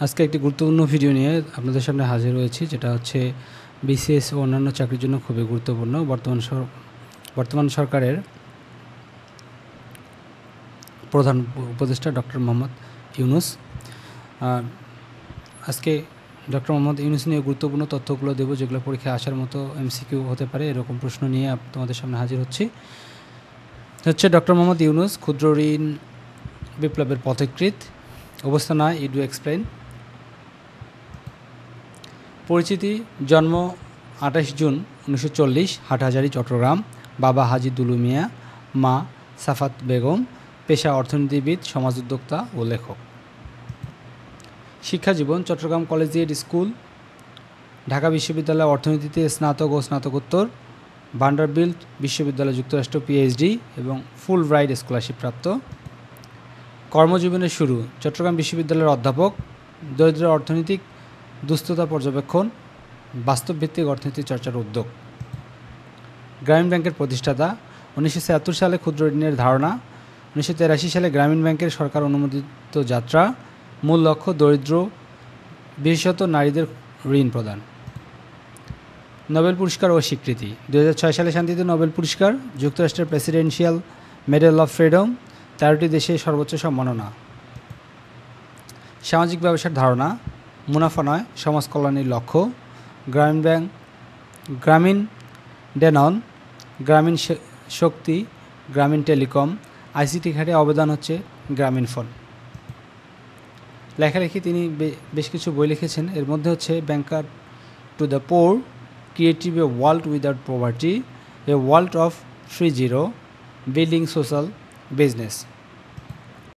আজকে একটি গুরুত্বপূর্ণ ভিডিও নিয়ে আপনাদের সামনে হাজির হয়েছি, যেটা হচ্ছে বিসিএস ও অন্যান্য চাকরির জন্য খুবই গুরুত্বপূর্ণ। বর্তমান সরকারের প্রধান উপদেষ্টা ডক্টর মোহাম্মদ ইউনূস। আজকে ডক্টর মোহাম্মদ ইউনূস নিয়ে গুরুত্বপূর্ণ তথ্যগুলো দেবো, যেগুলো পরীক্ষায় আসার মতো এমসিকিউ হতে পারে, এরকম প্রশ্ন নিয়ে তোমাদের সামনে হাজির হচ্ছে ডক্টর মোহাম্মদ ইউনূস ক্ষুদ্র ঋণ বিপ্লবের পথিকৃৎ। অবস্থান ইডু এক্সপ্লেন। পরিচিতি: জন্ম 28 জুন 1940, হাটহাজারী, চট্টগ্রাম। বাবা হাজি দুলু মিয়া, মা সাফাত বেগম। পেশা অর্থনীতিবিদ, সমাজ উদ্যোক্তা ও লেখক। শিক্ষাজীবন: চট্টগ্রাম কলেজিয়েট স্কুল, ঢাকা বিশ্ববিদ্যালয় অর্থনীতিতে স্নাতক ও স্নাতকোত্তর, ভান্ডারবিল্ট বিশ্ববিদ্যালয় যুক্তরাষ্ট্র পিএইচডি এবং ফুল ব্রাইট স্কলারশিপ প্রাপ্ত। কর্মজীবনের শুরু: চট্টগ্রাম বিশ্ববিদ্যালয়ের অধ্যাপক, দরিদ্র অর্থনৈতিক দুস্থতা পর্যবেক্ষণ, বাস্তবভিত্তিক অর্থনীতি চর্চার উদ্যোগ। গ্রামীণ ব্যাংকের প্রতিষ্ঠাতা। 1976 সালে ক্ষুদ্র ঋণের ধারণা। 1983 সালে গ্রামীণ ব্যাংকের সরকার অনুমোদিত যাত্রা। মূল লক্ষ্য দরিদ্র বিশেষত নারীদের ঋণ প্রদান। নোবেল পুরস্কার ও স্বীকৃতি: 2006 সালে শান্তিতে নোবেল পুরস্কার, যুক্তরাষ্ট্রের প্রেসিডেন্সিয়াল মেডেল অফ ফ্রিডম, 13টি দেশে সর্বোচ্চ সম্মাননা। সামাজিক ব্যবসার ধারণা: মুনাফা নয়, সমাজ কল্যাণের লক্ষ্য। গ্রামীণ ডেনন, গ্রামীণ শক্তি, গ্রামীণ টেলিকম, আইসিটি খাতে অবদান হচ্ছে গ্রামীণ ফোন। লেখালেখি: তিনি বেশ কিছু বই লিখেছেন, এর মধ্যে হচ্ছে banker to the poor, creative a world without poverty, a world of 3.0, building social business.